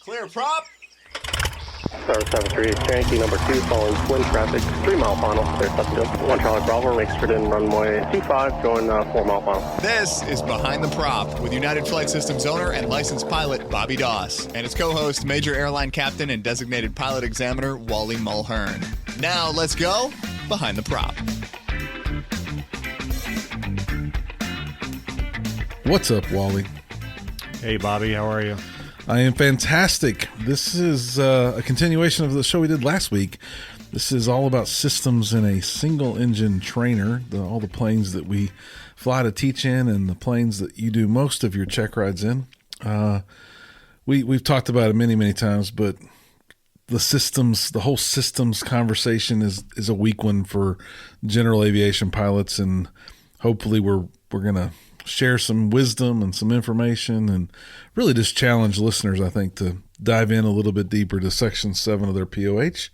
Clear prop. Star 73, Yankee number 2, following twin traffic, 3 mile final, clear Sutton. 1 Charlie Bravo, exit in runway 25, going 4 mile final. This is Behind the Prop with United Flight Systems owner and licensed pilot Bobby Doss and his co-host, Major Airline Captain and designated pilot examiner Wally Mulhern. Now let's go Behind the Prop. What's up, Wally? Hey, Bobby, how are you? I am fantastic. This is a continuation of the show we did last week. This is all about systems in a single-engine trainer, all the planes that we fly to teach in and the planes that you do most of your check rides in. We've talked about it many, many times, but the whole systems conversation is a weak one for general aviation pilots, and hopefully we're going to share some wisdom and some information and really just challenge listeners, I think, to dive in a little bit deeper to Section 7 of their POH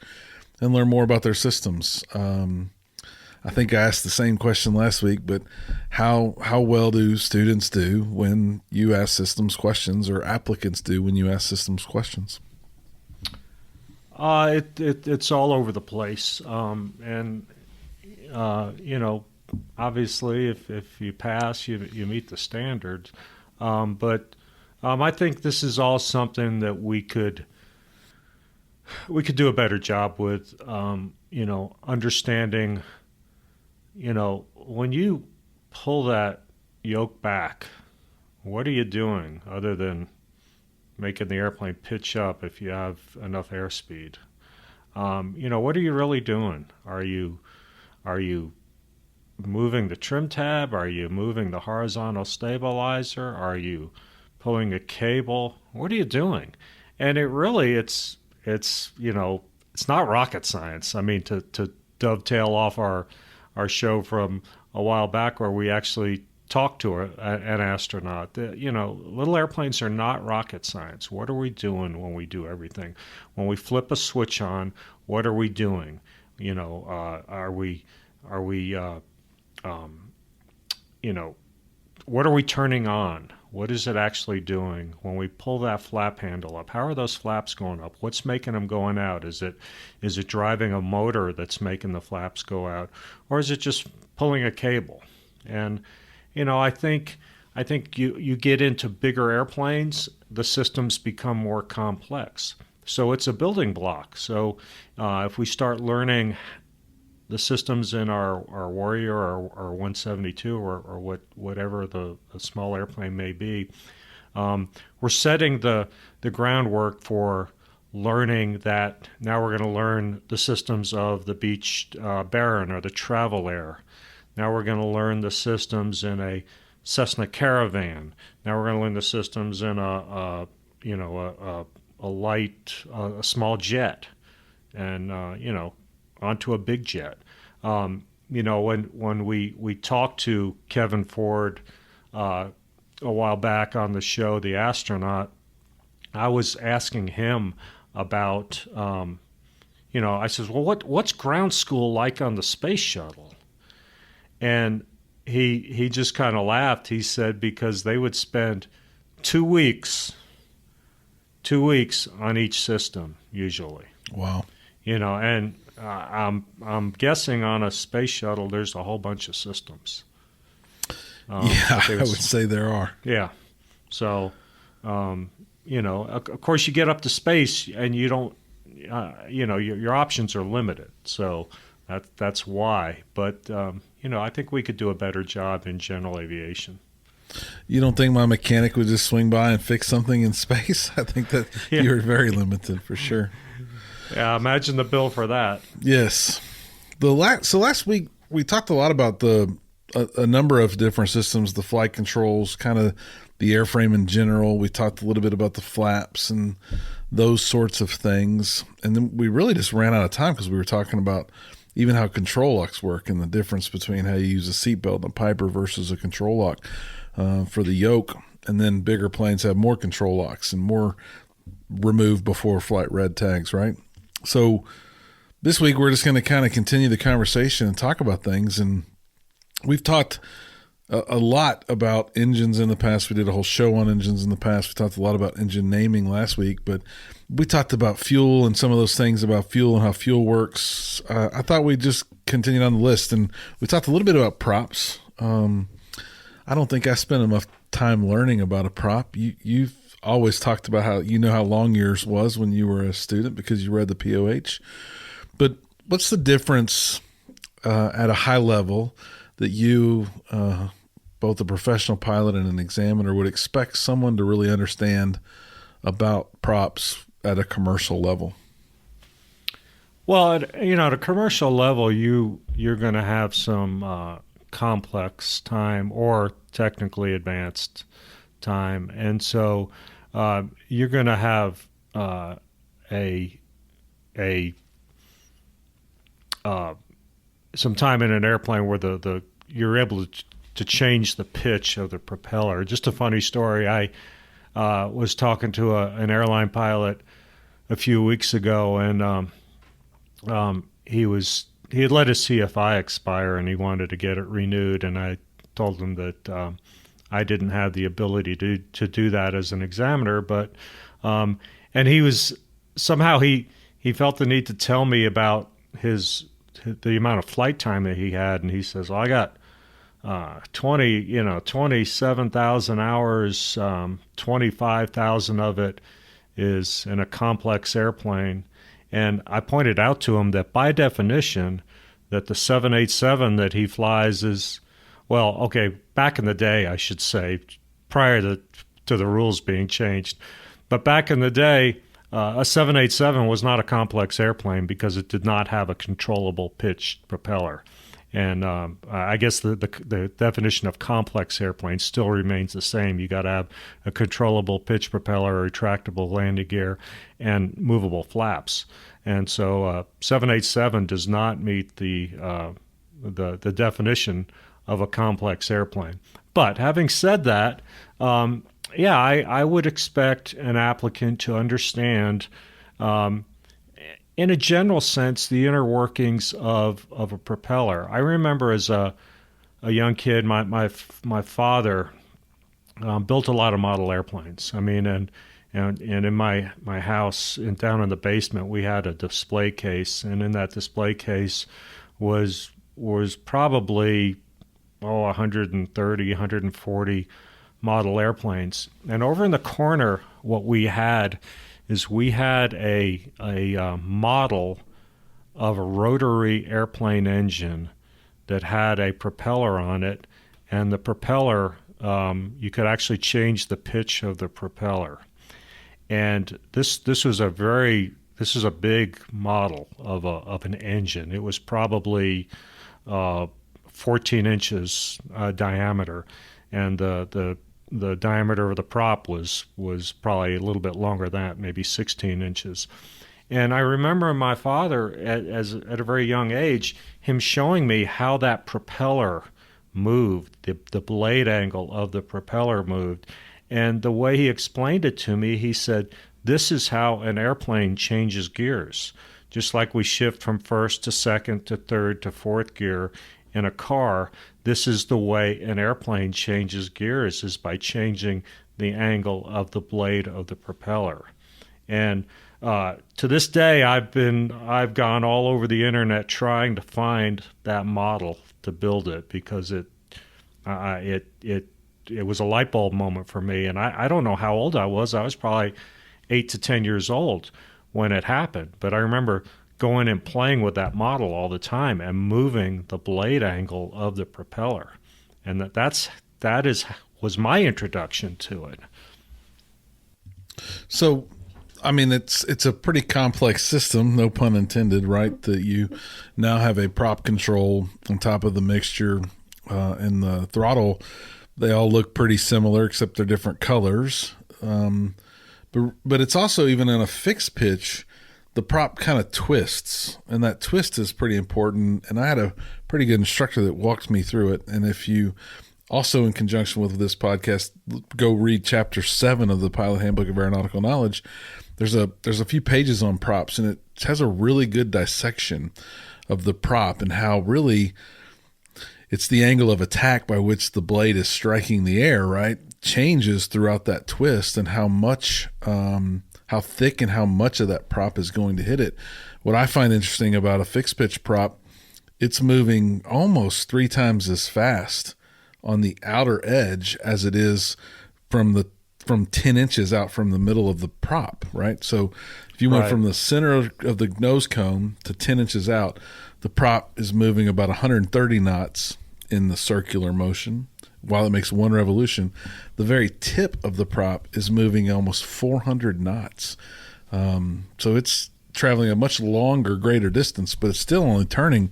and learn more about their systems. I think I asked the same question last week, but how well do students do when you ask systems questions, or applicants do when you ask systems questions? It's all over the place. Obviously, if you pass, you meet the standards. But I think this is all something that we could do a better job with. Understanding. When you pull that yoke back, what are you doing other than making the airplane pitch up if you have enough airspeed? What are you really doing? Are you moving the trim tab? Are you moving the horizontal stabilizer? Are you pulling a cable? What are you doing? And it's not rocket science. I mean, to dovetail off our show from a while back where we actually talked to an astronaut, little airplanes are not rocket science. What are we doing when we do everything? When we flip a switch on, what are we doing? What are we turning on? What is it actually doing when we pull that flap handle up? How are those flaps going up? What's making them going out? Is it driving a motor that's making the flaps go out, or is it just pulling a cable? And I think you get into bigger airplanes, the systems become more complex. So it's a building block. So if we start learning the systems in our Warrior or 172 or whatever the small airplane may be, we're setting the groundwork for learning that. Now we're going to learn the systems of the Beech Baron or the Travel Air. Now we're going to learn the systems in a Cessna Caravan. Now we're going to learn the systems in a small jet, and onto a big jet. When we talked to Kevin Ford a while back on the show, The Astronaut, I was asking him about, I says, well, what's ground school like on the space shuttle? And he just kind of laughed. He said because they would spend 2 weeks on each system usually. Wow. And I'm guessing on a space shuttle there's a whole bunch of systems. I would say there are. Yeah. So, of course you get up to space and you don't, your options are limited. So that's why. But, I think we could do a better job in general aviation. You don't think my mechanic would just swing by and fix something in space? I think that you're very limited for sure. Yeah, imagine the bill for that. Yes. So last week we talked a lot about a number of different systems, the flight controls, kind of the airframe in general. We talked a little bit about the flaps and those sorts of things. And then we really just ran out of time because we were talking about even how control locks work and the difference between how you use a seatbelt and a Piper versus a control lock for the yoke. And then bigger planes have more control locks and more removed before flight red tags, right? So this week we're just going to kind of continue the conversation and talk about things. And we've talked a lot about engines in the past. We did a whole show on engines in the past. We talked a lot about engine naming last week, but we talked about fuel and some of those things about fuel and how fuel works. I thought we'd just continue on the list, and we talked a little bit about props. I don't think I spent enough time learning about a prop. You've always talked about how how long yours was when you were a student because you read the POH. But what's the difference at a high level that you, both a professional pilot and an examiner, would expect someone to really understand about props at a commercial level? Well, at a commercial level, you're going to have some complex time or technically advanced time, and so you're going to have some time in an airplane where you're able to change the pitch of the propeller. Just a funny story. I was talking to an airline pilot a few weeks ago, and he had let his CFI expire, and he wanted to get it renewed. And I told him that I didn't have the ability to do that as an examiner, but and he was somehow he felt the need to tell me about the amount of flight time that he had, and he says, "Well, I got 27,000 hours, 25,000 of it is in a complex airplane." And I pointed out to him that by definition, that the 787 that he flies is, well, okay, back in the day, I should say, prior to the rules being changed. But back in the day, a 787 was not a complex airplane because it did not have a controllable pitched propeller. And I guess the definition of complex airplane still remains the same. You got to have a controllable pitch propeller, a retractable landing gear, and movable flaps. And so 787 does not meet the definition of a complex airplane. But having said that, I would expect an applicant to understand, in a general sense, the inner workings of a propeller. I remember as a young kid, my father built a lot of model airplanes. I mean, and in my house down in the basement, we had a display case, and in that display case was probably 130, 140 model airplanes. And over in the corner, what we had a model of a rotary airplane engine that had a propeller on it, and the propeller, you could actually change the pitch of the propeller. And this is a big model of an engine. It was probably 14 inches diameter, and the diameter of the prop was probably a little bit longer than that, maybe 16 inches. And I remember my father, at a very young age, him showing me how that propeller moved, the blade angle of the propeller moved. And the way he explained it to me, he said, this is how an airplane changes gears. Just like we shift from first to second to third to fourth gear in a car, this is the way an airplane changes gears, is by changing the angle of the blade of the propeller. And to this day, I've gone all over the internet trying to find that model to build it, because it was a light bulb moment for me. And I don't know how old I was. I was probably 8 to 10 years old when it happened. But I remember going and playing with that model all the time and moving the blade angle of the propeller. And that was my introduction to it. So, I mean, it's a pretty complex system, no pun intended, right? That you now have a prop control on top of the mixture and the throttle. They all look pretty similar, except they're different colors. But it's also, even in a fixed pitch, the prop kind of twists, and that twist is pretty important. And I had a pretty good instructor that walked me through it. And if you also, in conjunction with this podcast, go read Chapter 7 of the Pilot Handbook of Aeronautical Knowledge, there's a few pages on props, and it has a really good dissection of the prop and how really it's the angle of attack by which the blade is striking the air, right, changes throughout that twist, and how much, how thick and how much of that prop is going to hit it. What I find interesting about a fixed pitch prop, it's moving almost 3 times as fast on the outer edge as it is from 10 inches out from the middle of the prop, right? So if you went from the center of the nose cone to 10 inches out, the prop is moving about 130 knots in the circular motion while it makes one revolution. The very tip of the prop is moving almost 400 knots. So it's traveling a much longer, greater distance, but it's still only turning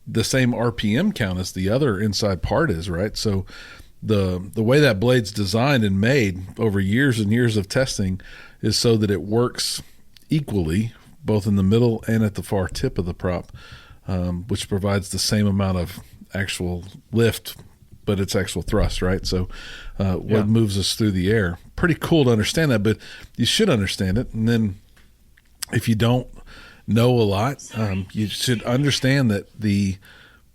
the same RPM count as the other inside part is, right? So the way that blade's designed and made over years and years of testing is so that it works equally both in the middle and at the far tip of the prop, which provides the same amount of actual lift, but it's actual thrust, right? So what moves us through the air. Pretty cool to understand that, but you should understand it. And then if you don't know a lot, you should understand that the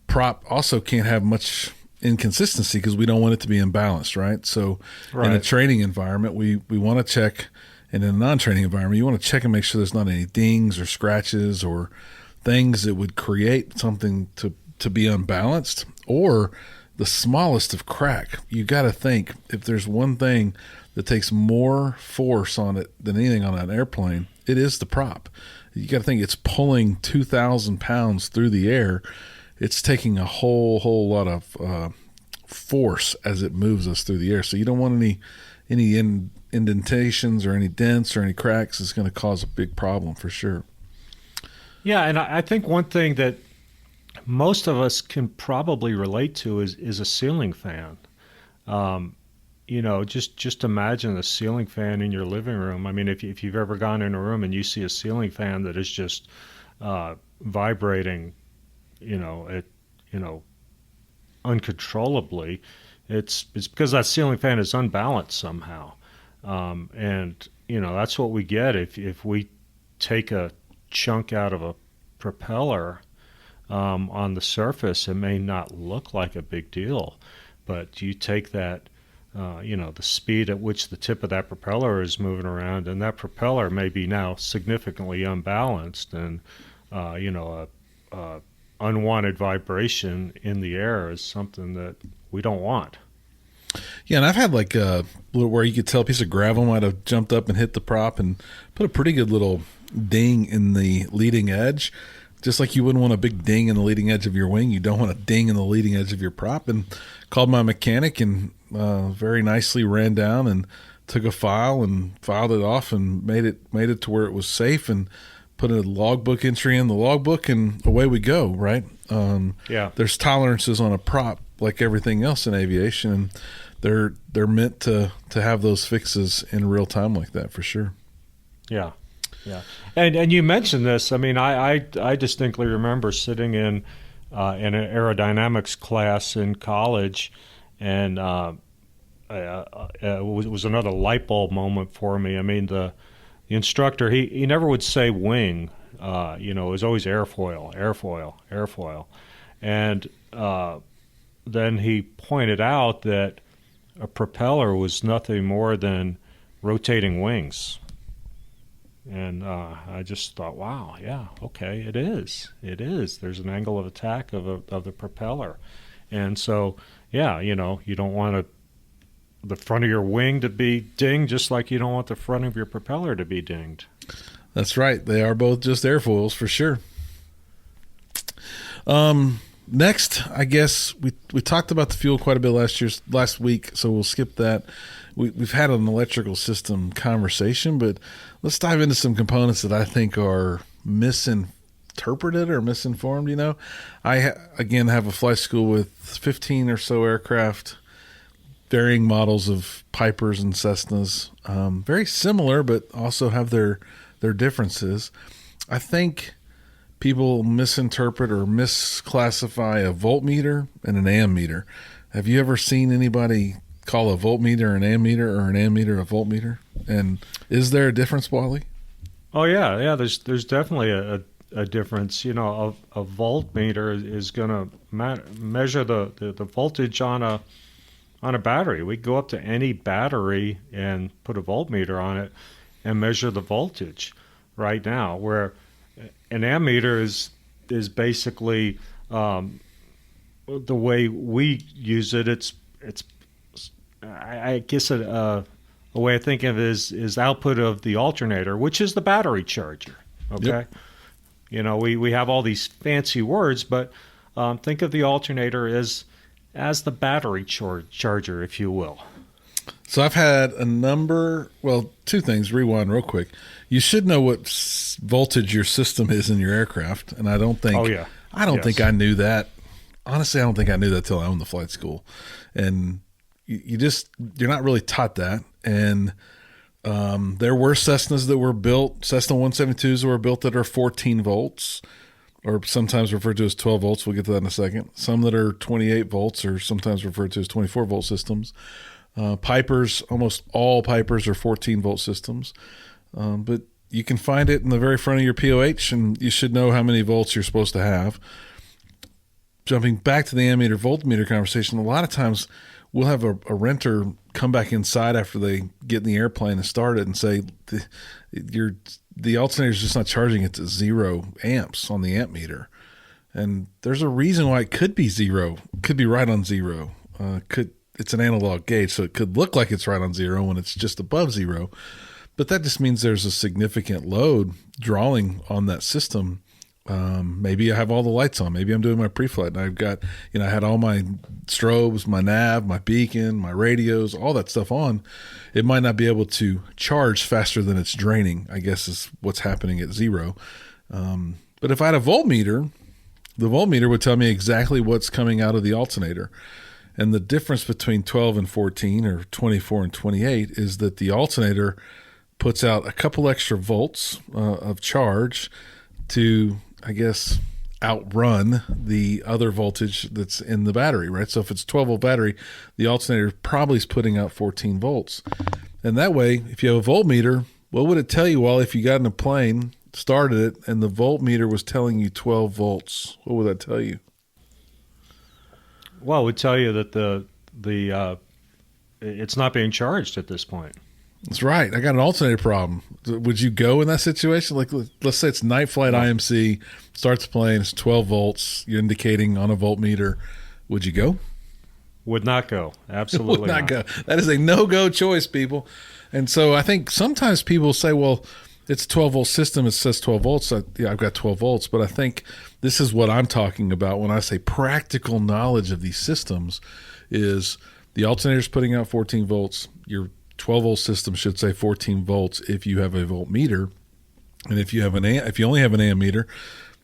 prop also can't have much inconsistency because we don't want it to be imbalanced, right? So in a training environment, we want to check, and in a non-training environment, you want to check and make sure there's not any dings or scratches or things that would create something to be unbalanced, or the smallest of crack. You got to think, if there's one thing that takes more force on it than anything on an airplane, it is the prop. You got to think it's pulling 2,000 pounds through the air. It's taking a whole lot of force as it moves us through the air. So you don't want any indentations or any dents or any cracks. It's going to cause a big problem for sure. Yeah, and I think one thing that most of us can probably relate to is a ceiling fan. Just imagine a ceiling fan in your living room. I mean, if you've ever gone in a room and you see a ceiling fan that is just vibrating, uncontrollably, it's because that ceiling fan is unbalanced somehow. And that's what we get if we take a chunk out of a propeller on the surface. It may not look like a big deal, but you take that, the speed at which the tip of that propeller is moving around, and that propeller may be now significantly unbalanced, and unwanted vibration in the air is something that we don't want. Yeah, and I've had like where you could tell a piece of gravel might have jumped up and hit the prop and put a pretty good little ding in the leading edge. Just like you wouldn't want a big ding in the leading edge of your wing, you don't want a ding in the leading edge of your prop. And called my mechanic and very nicely ran down and took a file and filed it off and made it to where it was safe and put a logbook entry in the logbook, and away we go, right? There's tolerances on a prop like everything else in aviation, and they're meant to have those fixes in real time like that for sure. Yeah. And you mentioned this. I mean, I distinctly remember sitting in an aerodynamics class in college, and it was another light bulb moment for me. I mean, the instructor, he never would say wing. It was always airfoil. And then he pointed out that a propeller was nothing more than rotating wings. And I just thought, wow, yeah, okay, it is. There's an angle of attack of the propeller. And so, yeah, you don't want the front of your wing to be dinged, just like you don't want the front of your propeller to be dinged. That's right. They are both just airfoils for sure. Next, I guess we talked about the fuel quite a bit last week, so we'll skip that. We've had an electrical system conversation, but let's dive into some components that I think are misinterpreted or misinformed. I again have a flight school with 15 or so aircraft, varying models of Pipers and Cessnas, very similar, but also have their differences. I think people misinterpret or misclassify a voltmeter and an ammeter. Have you ever seen anybody call a voltmeter an ammeter or an ammeter a voltmeter? And is there a difference, Wally? Oh yeah. There's definitely a difference. A voltmeter is going to measure the voltage on a battery. We go up to any battery and put a voltmeter on it and measure the voltage right now, where an ammeter is basically the way we use it. It's I guess a way of thinking of it is output of the alternator, which is the battery charger. Okay. Yep. We have all these fancy words, but think of the alternator as the battery charger, if you will. So I've had two things. Rewind real quick. You should know what voltage your system is in your aircraft, and I don't think. Oh yeah. I don't think I knew that. Honestly, I don't think I knew that till I owned the flight school, and you're not really taught that. And there were Cessnas that were built, Cessna 172s that were built that are 14 volts, or sometimes referred to as 12 volts. We'll get to that in a second. Some that are 28 volts, or sometimes referred to as 24 volt systems. Pipers, almost all Pipers are 14 volt systems, but you can find it in the very front of your POH, and you should know how many volts you're supposed to have. Jumping back to the ammeter voltmeter conversation, a lot of times we'll have a renter come back inside after they get in the airplane and start it and say the alternator is just not charging it to 0 amps on the amp meter, and there's a reason why it could be 0. It could be right on 0. It's an analog gauge, so it could look like it's right on 0 when it's just above 0, but that just means there's a significant load drawing on that system. Maybe I have all the lights on. Maybe I'm doing my pre-flight, and I've got, I had all my strobes, my nav, my beacon, my radios, all that stuff on. It might not be able to charge faster than it's draining, I guess is what's happening at 0. But if I had a voltmeter, the voltmeter would tell me exactly what's coming out of the alternator. And the difference between 12 and 14 or 24 and 28 is that the alternator puts out a couple extra volts of charge to, I guess, outrun the other voltage that's in the battery, right? So if it's 12 volt battery, the alternator probably is putting out 14 volts. And that way, if you have a voltmeter, what would it tell you? Well, if you got in a plane, started it, and the voltmeter was telling you 12 volts, what would that tell you? Well, it would tell you that it's not being charged at this point. That's right. I got an alternator problem. Would you go in that situation? Like, let's say it's night flight IMC, starts playing, it's 12 volts, you're indicating on a voltmeter. Would you go? Would not go. Absolutely Would not go. That is a no-go choice, people. And so I think sometimes people say, well, it's a 12 volt system. It says 12 volts. I've got 12 volts. But I think this is what I'm talking about when I say practical knowledge of these systems is the alternator's putting out 14 volts. Your 12 volt system should say 14 volts if you have a voltmeter. And if you only have an ammeter,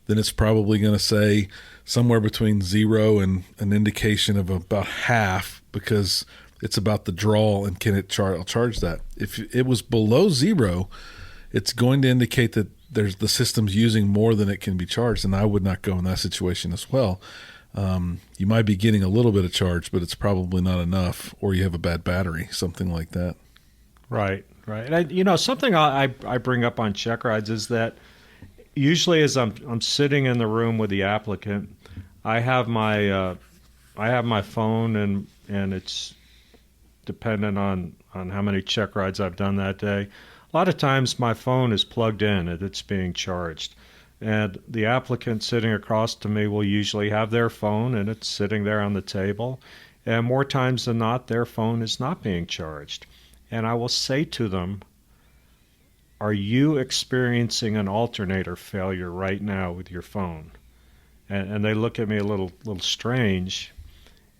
then it's probably going to say somewhere between 0 and an indication of about half, because it's about the draw and can it charge that. If it was below 0, it's going to indicate that the system's using more than it can be charged, and I would not go in that situation as well. You might be getting a little bit of charge, but it's probably not enough, or you have a bad battery, something like that. Right. And something I bring up on check rides is that usually as I'm sitting in the room with the applicant, I have my phone and it's dependent on how many check rides I've done that day. A lot of times my phone is plugged in and it's being charged. And the applicant sitting across to me will usually have their phone and it's sitting there on the table. And more times than not, their phone is not being charged. And I will say to them, are you experiencing an alternator failure right now with your phone? And they look at me a little strange.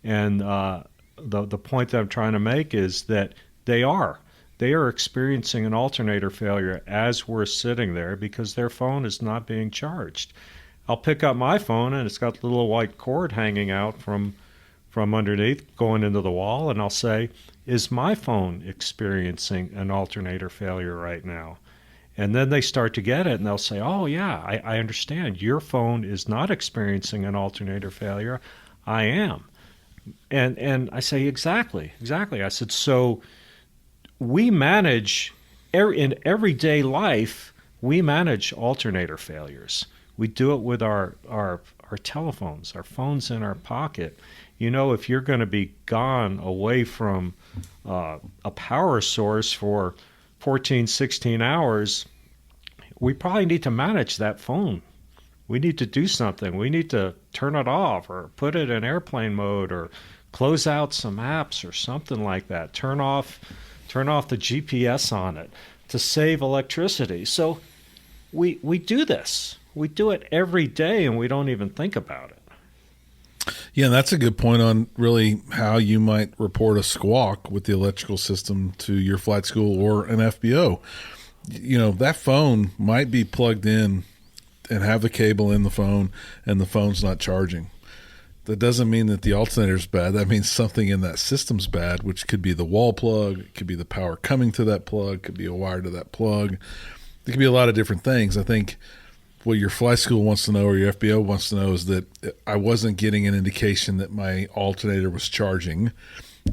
And the point that I'm trying to make is that they are experiencing an alternator failure as we're sitting there because their phone is not being charged. I'll pick up my phone and it's got the little white cord hanging out from underneath going into the wall, and I'll say, is my phone experiencing an alternator failure right now? And then they start to get it and they'll say, oh yeah, I understand. Your phone is not experiencing an alternator failure. I am. And I say, exactly. I said, so we manage, in everyday life, we manage alternator failures. We do it with our telephones, our phones in our pocket. You know, if you're going to be gone away from a power source for 14, 16 hours, we probably need to manage that phone. We need to do something. We need to turn it off or put it in airplane mode or close out some apps or something like that. Turn off the GPS on it to save electricity. So we do this. We do it every day, and we don't even think about it. Yeah, that's a good point on really how you might report a squawk with the electrical system to your flight school or an FBO. You know, that phone might be plugged in and have the cable in the phone, and the phone's not charging. That doesn't mean that the alternator's bad. That means something in that system's bad, which could be the wall plug, it could be the power coming to that plug, could be a wire to that plug. It could be a lot of different things. I think what your flight school wants to know or your FBO wants to know is that I wasn't getting an indication that my alternator was charging,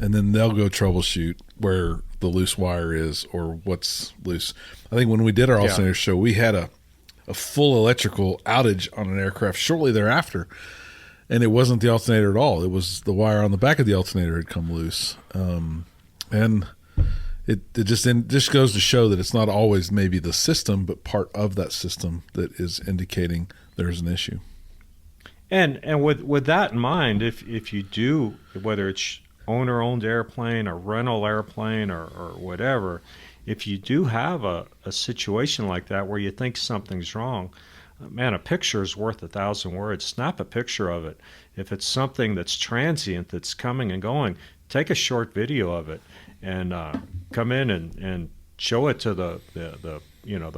and then they'll go troubleshoot where the loose wire is or what's loose. I think when we did our alternator show, we had a full electrical outage on an aircraft shortly thereafter, and it wasn't the alternator at all. It was the wire on the back of the alternator had come loose, and it just goes to show that it's not always maybe the system, but part of that system that is indicating there's an issue. And with that in mind, if you do, whether it's owner-owned airplane, a rental airplane, or whatever, if you do have a situation like that where you think something's wrong, man, a picture is worth 1,000 words. Snap a picture of it. If it's something that's transient, that's coming and going, take a short video of it and come in and show it to the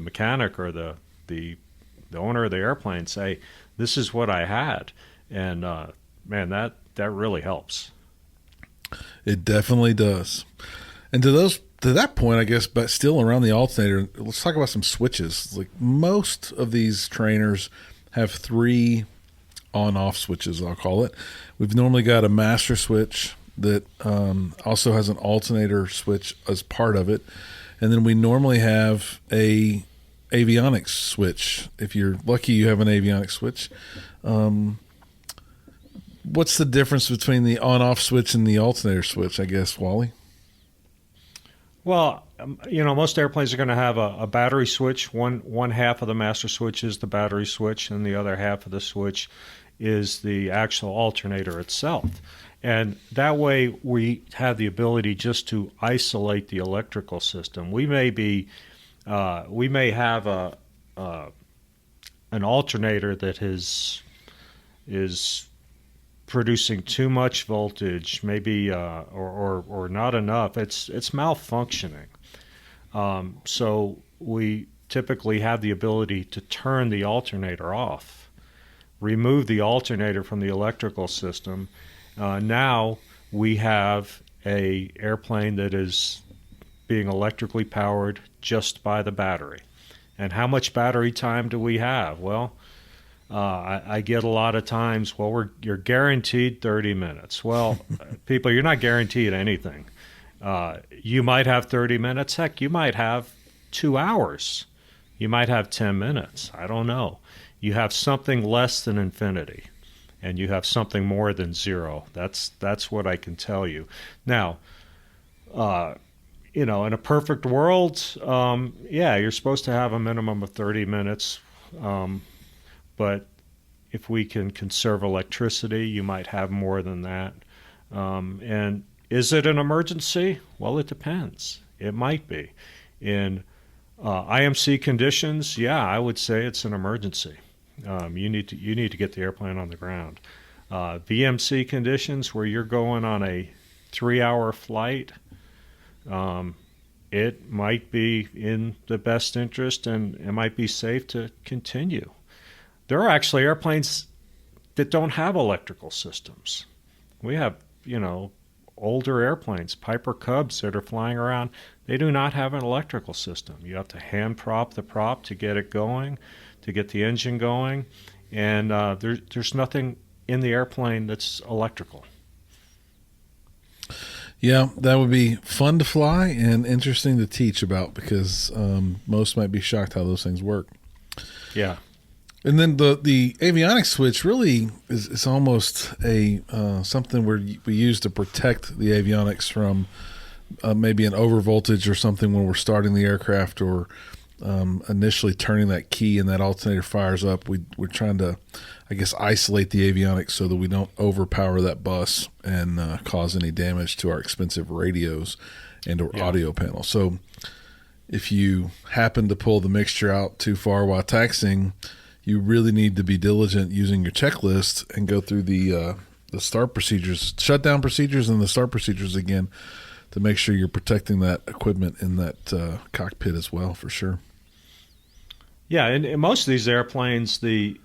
mechanic or the owner of the airplane. Say, this is what I had, and man, that really helps. It definitely does. And to that point, I guess, but still around the alternator, let's talk about some switches. Like most of these trainers have 3 on-off switches, I'll call it. We've normally got a master switch that also has an alternator switch as part of it. And then we normally have a avionics switch. If you're lucky, you have an avionics switch. What's the difference between the on-off switch and the alternator switch, I guess, Wally? Well, most airplanes are going to have a battery switch. One half of the master switch is the battery switch, and the other half of the switch is the actual alternator itself. And that way we have the ability just to isolate the electrical system. We may have an alternator that is producing too much voltage, maybe or not enough. It's malfunctioning. So we typically have the ability to turn the alternator off, remove the alternator from the electrical system. Now we have a airplane that is being electrically powered just by the battery. And how much battery time do we have? Well, I get a lot of times, you're guaranteed 30 minutes. Well, people, you're not guaranteed anything. You might have 30 minutes. Heck, you might have 2 hours. You might have 10 minutes. I don't know. You have something less than infinity, and you have something more than zero. That's what I can tell you. Now, in a perfect world, you're supposed to have a minimum of 30 minutes. But if we can conserve electricity, you might have more than that. And is it an emergency? Well, it depends. It might be. In IMC conditions, I would say it's an emergency. You need to get the airplane on the ground. VMC conditions, where you're going on a 3-hour flight, it might be in the best interest and it might be safe to continue. There are actually airplanes that don't have electrical systems. We have, older airplanes, Piper Cubs that are flying around. They do not have an electrical system. You have to hand prop the prop to get it going, to get the engine going, and there's nothing in the airplane that's electrical. Yeah, that would be fun to fly and interesting to teach about because most might be shocked how those things work. Yeah. And then the avionics switch really is almost a something where we use to protect the avionics from maybe an overvoltage or something when we're starting the aircraft, or initially turning that key and that alternator fires up. We're trying to, I guess, isolate the avionics so that we don't overpower that bus and cause any damage to our expensive radios and or audio panel. So if you happen to pull the mixture out too far while taxiing, you really need to be diligent using your checklist and go through the start procedures, shutdown procedures, and the start procedures again to make sure you're protecting that equipment in that cockpit as well, for sure. Yeah, and in most of these airplanes, a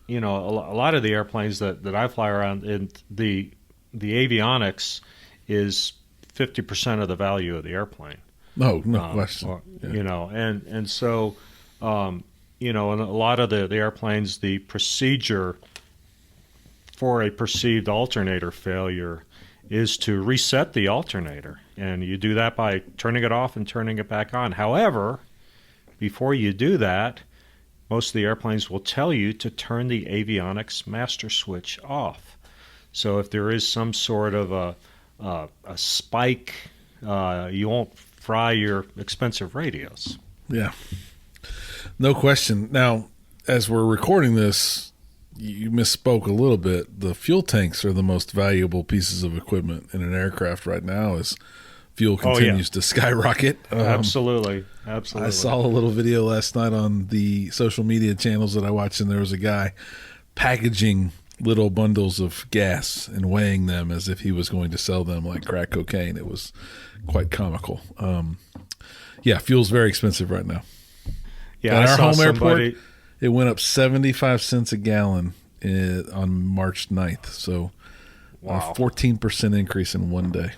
lot of the airplanes that I fly around, and the avionics is 50% of the value of the airplane. No question. And so. In a lot of the airplanes, the procedure for a perceived alternator failure is to reset the alternator. And you do that by turning it off and turning it back on. However, before you do that, most of the airplanes will tell you to turn the avionics master switch off. So if there is some sort of a spike, you won't fry your expensive radios. Yeah. No question. Now, as we're recording this, you misspoke a little bit. The fuel tanks are the most valuable pieces of equipment in an aircraft right now as fuel continues to skyrocket. Absolutely. I saw a little video last night on the social media channels that I watch, and there was a guy packaging little bundles of gas and weighing them as if he was going to sell them like crack cocaine. It was quite comical. Fuel's very expensive right now. Yeah, at our home airport, it went up 75 cents a gallon on March 9th. So a 14% increase in one day.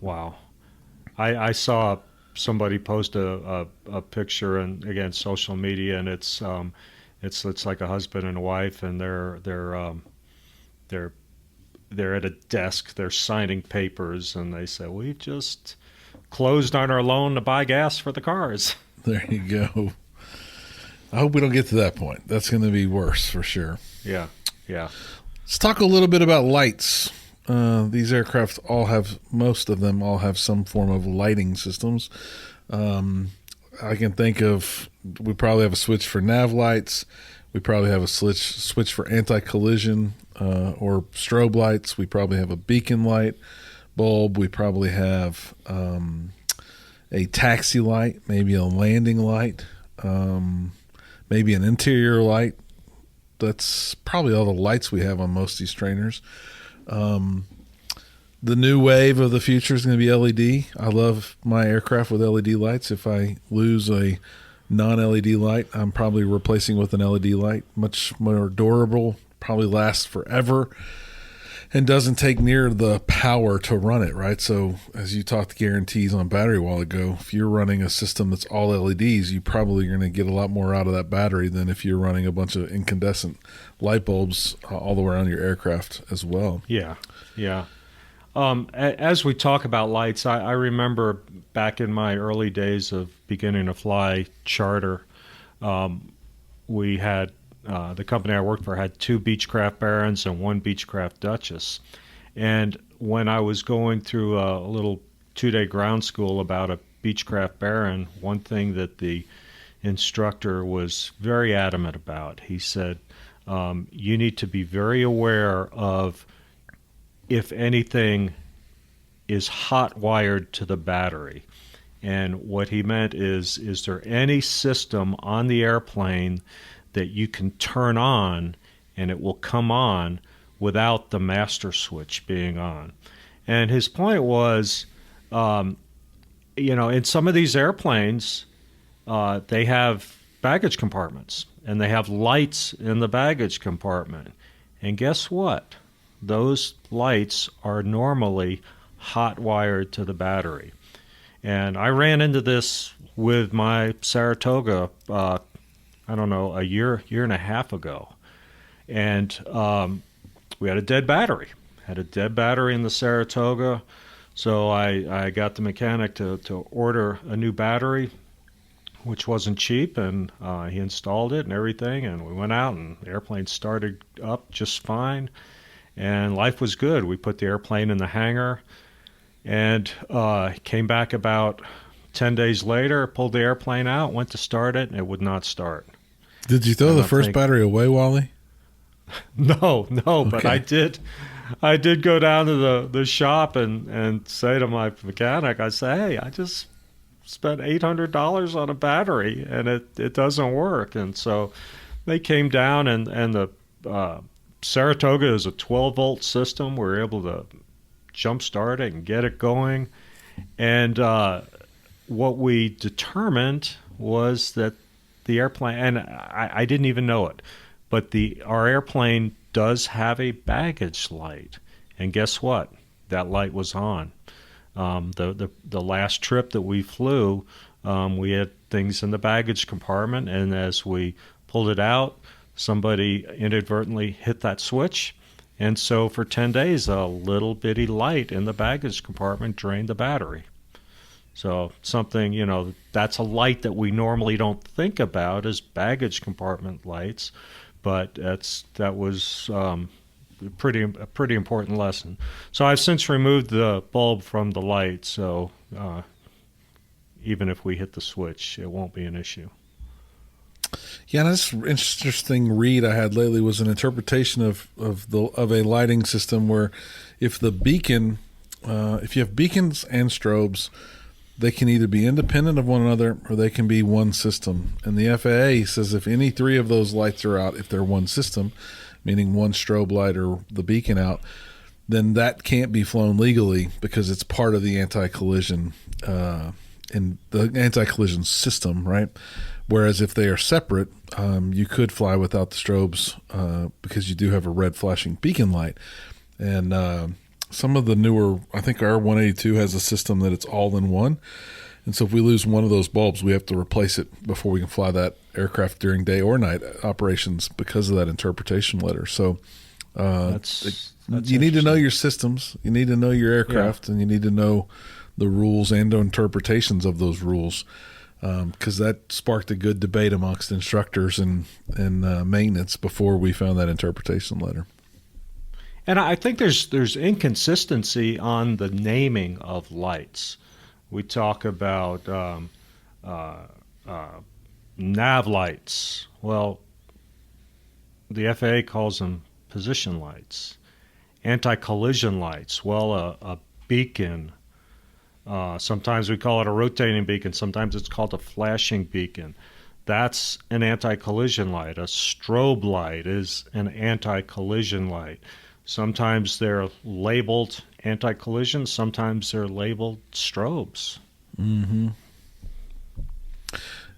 Wow. I saw somebody post a picture, and again, social media, and it's like a husband and a wife, and they're at a desk, they're signing papers, and they say, "We've just closed on our loan to buy gas for the cars." There you go. I hope we don't get to that point. That's going to be worse for sure. Yeah. Let's talk a little bit about lights. These aircraft most of them all have some form of lighting systems. I can think of, we probably have a switch for nav lights. We probably have a switch for anti-collision or strobe lights. We probably have a beacon light bulb. We probably have a taxi light, maybe a landing light, maybe an interior light. That's probably all the lights we have on most of these trainers. The new wave of the future is going to be LED. I love my aircraft with LED lights. If I lose a non-LED light, I'm probably replacing with an LED light. Much more durable, probably lasts forever, and doesn't take near the power to run it, right? So as you talked guarantees on battery a while ago, if you're running a system that's all LEDs, you probably are going to get a lot more out of that battery than if you're running a bunch of incandescent light bulbs all the way around your aircraft as well. Yeah. As we talk about lights, I remember back in my early days of beginning to fly charter, we had the company I worked for had 2 Beechcraft Barons and 1 Beechcraft Duchess. And when I was going through a little 2-day ground school about a Beechcraft Baron, one thing that the instructor was very adamant about, he said, you need to be very aware of if anything is hot wired to the battery. And what he meant is there any system on the airplane that you can turn on and it will come on without the master switch being on? And his point was, in some of these airplanes, they have baggage compartments and they have lights in the baggage compartment. And guess what? Those lights are normally hot wired to the battery. And I ran into this with my Saratoga, a year and a half ago. And we had a dead battery. In the Saratoga. So I got the mechanic to order a new battery. which wasn't cheap, and he installed it and everything, and we went out, and the airplane started up just fine, and life was good. We put the airplane in the hangar, and came back about 10 days later, pulled the airplane out, went to start it, and it would not start. Did you throw the first battery away, Wally? No, but Okay. I did go down to the shop and say to my mechanic, I say, hey, I just spent $800 on a battery and it doesn't work. And so they came down, and the Saratoga is a 12-volt system. We're able to jump start it and get it going. And what we determined was that the airplane, and I didn't even know it, but our airplane does have a baggage light. And guess what? That light was on. The last trip that we flew, we had things in the baggage compartment, and as we pulled it out, somebody inadvertently hit that switch. And so for 10 days, a little bitty light in the baggage compartment drained the battery. So something, that's a light that we normally don't think about as baggage compartment lights, but that was a pretty important lesson. So I've since removed the bulb from the light, so even if we hit the switch, it won't be an issue. Yeah, this interesting read I had lately was an interpretation of a lighting system where if the beacon, if you have beacons and strobes, they can either be independent of one another or they can be one system. And the FAA says if any three of those lights are out, if they're one system, meaning one strobe light or the beacon out, then that can't be flown legally because it's part of the anti-collision in the anti-collision system, right? Whereas if they are separate, you could fly without the strobes because you do have a red flashing beacon light. And some of the newer, I think our 182 has a system that it's all in one. And so if we lose one of those bulbs, we have to replace it before we can fly that aircraft during day or night operations because of that interpretation letter. So That's you need to know your systems, you need to know your aircraft, and you need to know the rules and interpretations of those rules, because that sparked a good debate amongst instructors and maintenance before we found that interpretation letter. And I think there's inconsistency on the naming of lights. We talk about nav lights. Well, the FAA calls them position lights. Anti-collision lights. Well, a beacon. Sometimes we call it a rotating beacon. Sometimes it's called a flashing beacon. That's an anti-collision light. A strobe light is an anti-collision light. Sometimes they're labeled anti-collision. Sometimes they're labeled strobes. Mm-hmm.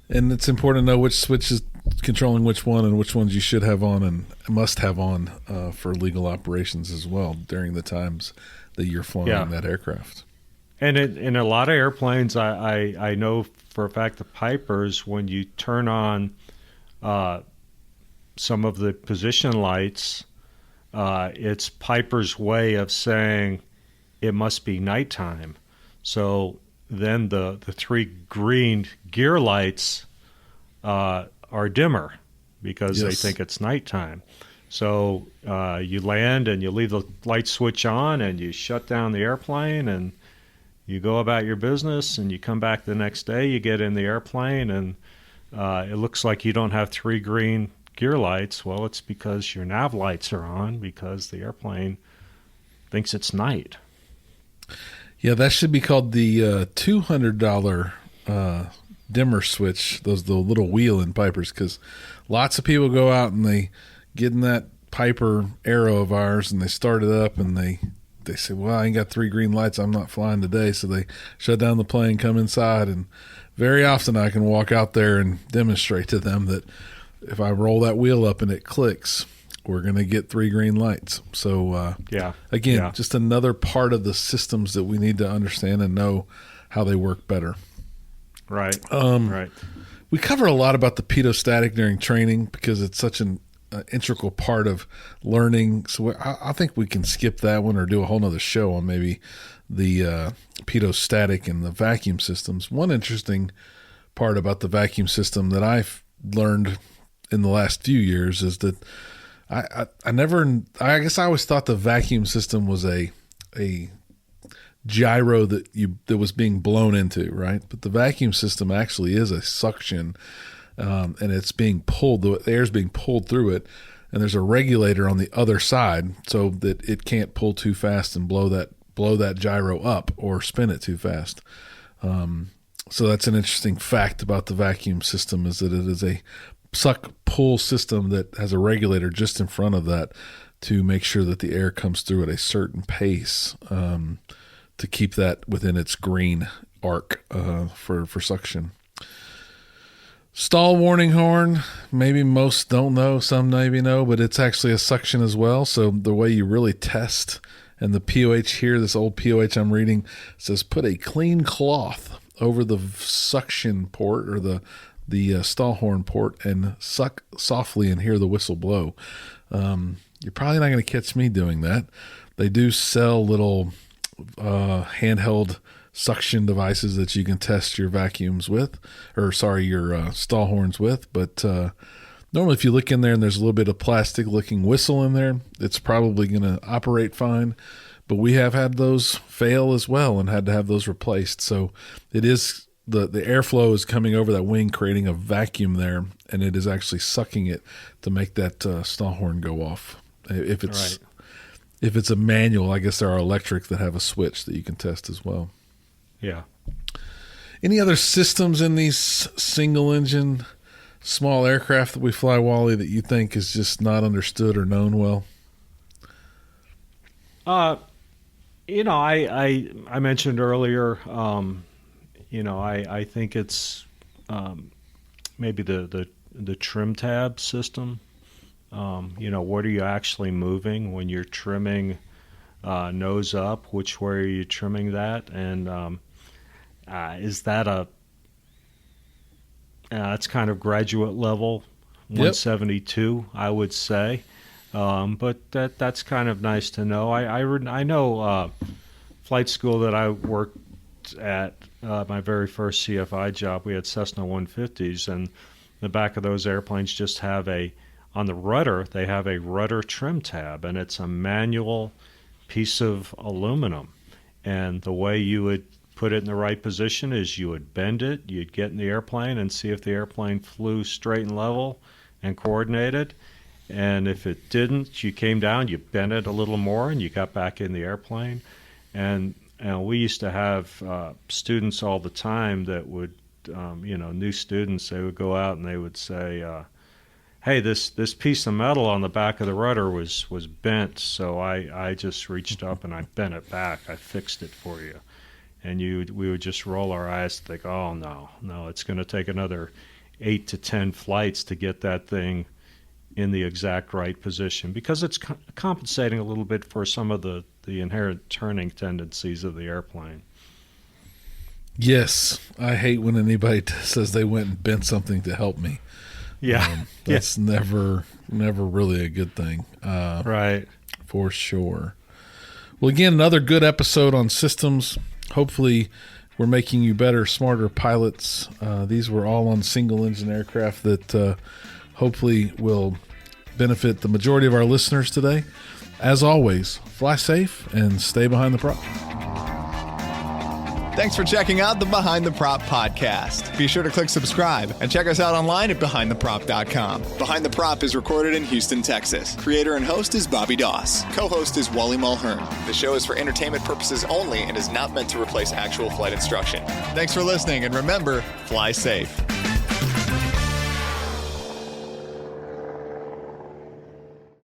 And it's important to know which switch is controlling which one and which ones you should have on and must have on for legal operations as well during the times that you're flying that aircraft. And in a lot of airplanes, I know for a fact the Pipers, when you turn on some of the position lights, it's Piper's way of saying it must be nighttime. So then the three green gear lights are dimmer because they think it's nighttime. So you land and you leave the light switch on and you shut down the airplane and you go about your business, and you come back the next day, you get in the airplane, and it looks like you don't have three green gear lights. Well, it's because your nav lights are on because the airplane thinks it's night. Yeah, that should be called the $200 dimmer switch, the little wheel in Pipers, because lots of people go out and they get in that Piper Arrow of ours and they start it up and they say, well, I ain't got three green lights, I'm not flying today. So they shut down the plane, come inside, and very often I can walk out there and demonstrate to them that if I roll that wheel up and it clicks, we're going to get three green lights. So, again, just another part of the systems that we need to understand and know how they work better. Right. Right. We cover a lot about the pitot-static during training because it's such an integral part of learning. So I think we can skip that one or do a whole nother show on maybe the pitot-static and the vacuum systems. One interesting part about the vacuum system that I've learned in the last few years is that I guess I always thought the vacuum system was a gyro that was being blown into, right? But the vacuum system actually is a suction, and it's being pulled. The air's being pulled through it, and there's a regulator on the other side so that it can't pull too fast and blow that gyro up or spin it too fast. So that's an interesting fact about the vacuum system, is that it is a suck pull system that has a regulator just in front of that to make sure that the air comes through at a certain pace, to keep that within its green arc for suction. Stall warning horn, maybe most don't know, some maybe know, but it's actually a suction as well. So the way you really test, and the POH here, this old POH I'm reading, says put a clean cloth over the suction port or the stall horn port and suck softly and hear the whistle blow. You're probably not going to catch me doing that. They do sell little handheld suction devices that you can test your vacuums with, your stall horns with. But normally if you look in there and there's a little bit of plastic looking whistle in there, it's probably going to operate fine. But we have had those fail as well and had to have those replaced. So it is the airflow is coming over that wing, creating a vacuum there, and it is actually sucking it to make that stall horn go off. If it's a manual, I guess there are electric that have a switch that you can test as well. Yeah. Any other systems in these single engine small aircraft that we fly, Wally, that you think is just not understood or known well? I mentioned earlier, I think it's maybe the trim tab system. What are you actually moving when you're trimming nose up? Which way are you trimming that? And is that it's kind of graduate level 172, yep. I would say. But that's kind of nice to know. I know flight school that I worked at, my very first CFI job, we had Cessna 150s, and the back of those airplanes just have on the rudder, they have a rudder trim tab, and it's a manual piece of aluminum. And the way you would put it in the right position is you would bend it, you'd get in the airplane and see if the airplane flew straight and level and coordinated. And if it didn't, you came down, you bent it a little more, and you got back in the airplane. And we used to have students all the time that would, new students, they would go out and they would say, hey, this piece of metal on the back of the rudder was bent, so I just reached up and I bent it back. I fixed it for you. And we would just roll our eyes and think, oh, no, it's going to take another 8 to 10 flights to get that thing in the exact right position, because it's compensating a little bit for some of the inherent turning tendencies of the airplane. Yes, I hate when anybody says they went and bent something to help me. Yeah, that's never really a good thing. Right, for sure. Well, again, another good episode on systems. Hopefully, we're making you better, smarter pilots. These were all on single-engine aircraft that hopefully will benefit the majority of our listeners today. As always, fly safe and stay behind the prop. Thanks for checking out the Behind the Prop podcast. Be sure to click subscribe and check us out online at BehindTheProp.com. Behind the Prop is recorded in Houston, Texas. Creator and host is Bobby Doss. Co-host is Wally Mulhern. The show is for entertainment purposes only and is not meant to replace actual flight instruction. Thanks for listening, and remember, fly safe.